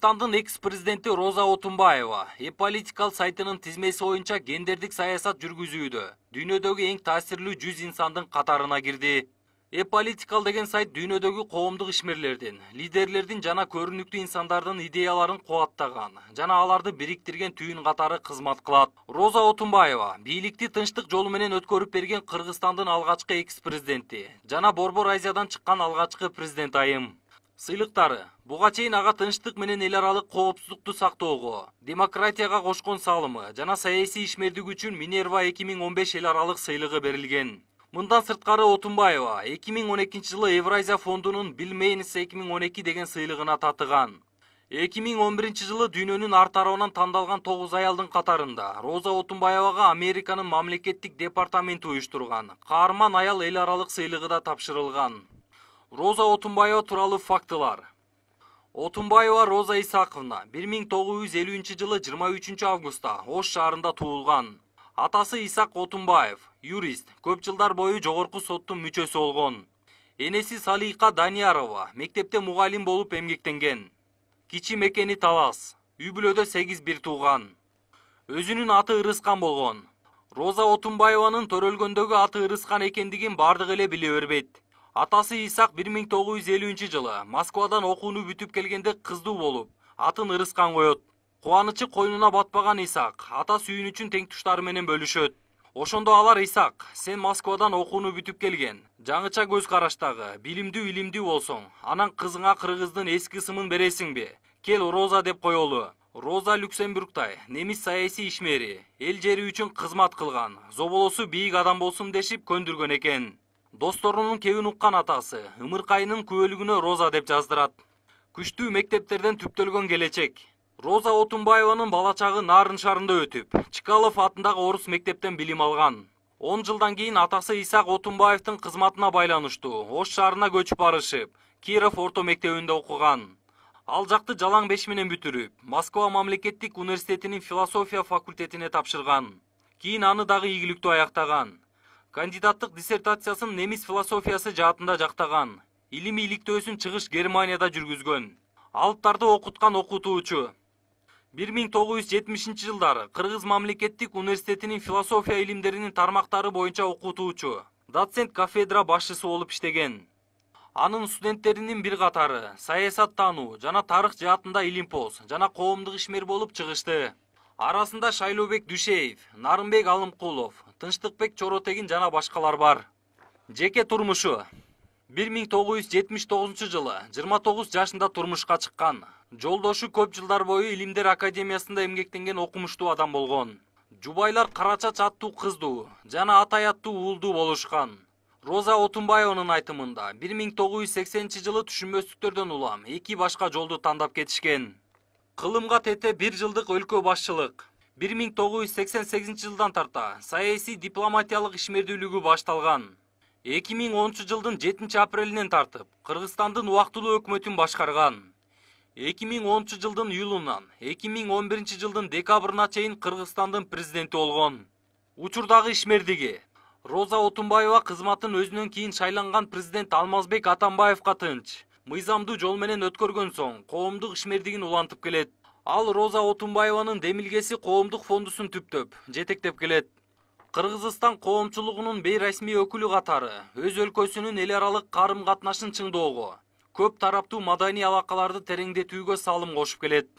Кыргызстандын экс-президенти Роза Отунбаева E-Political сайтынын тизмеси боюнча гендердик саясат жүргүзүүдө дүйнөдөгү эң таасирлүү 100 инсандын катарына кирди. E-Political деген сайт дүйнөдөгү коомдук ишмерлердин, лидерлердин жана көрүнүктүү инсандардын идеяларын кубаттаган жана аларды бириктирген түйүн катары кызмат кылат. Роза Отунбаева бийликти тынчтык жолу менен өткөрүп берген Кыргызстандын алгачкы экс-президенти жана Борбор Азиядан чыккан алгачкы президент айым. Сыйлыктары буга чейин ага тынчтык менен эл аралык коопсуздукту сактоого, демократияга кошкон салымы жана саясий ишмердиги үчүн Минерва 2015 эл аралык сыйлыгы берилген. Мындан сырткары Отунбаева 2012 жылы Евразия фондунун Bill Мейнс 2012 деген сыйлыгына татыган. 2011 жылы дүйнөнүн ар тарабынан тандалган 9 аялдын катарында Роза Отунбаевага Американын мамлекеттик департаменти уюштурган каарман аял эл аралык сыйлыгы да тапшырылган. Роза Отунбаева тууралуу фактылар. Отунбаева Роза Исаковна 1950 жылы 23 августта Ош шаарында туулган. Атасы Исак Отунбаев, юрист, көп жылдар бою жогорку соттун мүчөсү болгон. Энеси Салика Даниярова мектепте мугалим болуп эмгектенген. Кичи мекени Талас, үй бүлөдө 8 бир тууган. Өзүнүн аты Ырыскан болгон. Роза Отунбаеванын төрөлгөндөгү аты Ырыскан экендигин бардык эле биле бербейт. Атасы Исак 1950 жылы Москвадан окууну бүтүп келгенде кыздуу болуп, атын Ырыскан коет. Кубанычы койнуна батпаган Исак ата сүйүнүчүн теңтуштары менен бөлүшөт. Ошондо алар Исак, сен Москвадан окууну бүтүп келген, жаңыча көз караштагы, илимдүү болсоң, анан кызыңа кыргыздын эски ысымын бересиңби? Кел Роза деп коелу. Роза Люксембургтай немис саясий ишмери, эл жери үчүн кызмат кылган, зоболосу бийик адам болсун дешип көндүргөн экен. Досторунун кебин уккан атасы ымыркайынын күбөлүгүнө Роза деп жаздырат. Күчтүү мектептерден түптөлгөн келечек. Роза Отунбаеванын бала чагы Нарын шаарында өтүп, Чкалов атындагы орус мектептен билим алган. 10 жылдан кийин атасы Исак Отунбаевдин кызматына байланыштуу Ош шаарына көчүп барышып, Киров орто мектебинде окуган. Ал жакты жалаң беш менен бүтүрүп, Москва мамлекеттик университетинин философия факультетине тапшырган. Кийин аны дагы ийгиликтүү аяктаган. Кандидаттык диссертациясын немис философиясы жаатында жактаган. Илим иликтөөсүн чыгыш Германияда жүргүзгөн. Алыптарды окуткан окутуучу. 1970 жылдары Кыргыз мамлекеттик университетинин философия илимдеринин тармактары боюнча окутуучу, доцент кафедра башчысы болуп иштеген. Анын студенттеринин бир катары саясаттануу жана тарых жаатында илимпоз жана коомдук ишмер болуп чыгышты. Арасында Шайлообек Дүшеев, Нарымбек Алымкулов, Тынчтыкбек Чоротегин жана башкалар бар. Жеке турмушу. 1979 жылы 29 жашында турмушка чыккан. Жолдошу көп жылдар бою Илимдер академиясында эмгектенген окумуштуу адам болгон. Жубайлар Карачач аттуу кыздуу жана Атай аттуу уулдуу болушкан. Роза Отунбаеванын айтымында 1980 жылы түшүнбөстүктөрдөн улам 2 башка жолду тандап кетишкен. Кылымга тете 1 жылдык өлкө башчылык. 1988 жылдан тарта саясий дипломатиялык ишмердүүлүгү башталган. 2010 жылдын 7 апрелинен тартып Кыргызстандын убактылуу өкмөтүн башкарган. 2010 жылдын июлунан 2011 жылдын декабрына чейин Кыргызстандын президенти болгон. Учурдагы ишмердиги. Роза Отунбаева кызматын өзүнөн кийин шайланган президент Алмазбек Атамбаевга тынч, мыйзамдуу жол менен өткөргөн соң коомдук ишмердигин улантып келет. Ал Роза Отунбаеванын демилгеси коомдук фондусун түптөп, жетектеп келет. Кыргызстан коомчулугунун бейресмий өкүлү катары өз өлкөсүнүн эл аралык карым-катнашын чыңдоого, көп тараптуу маданий алакаларды тереңдетүүгө салым кошуп келет.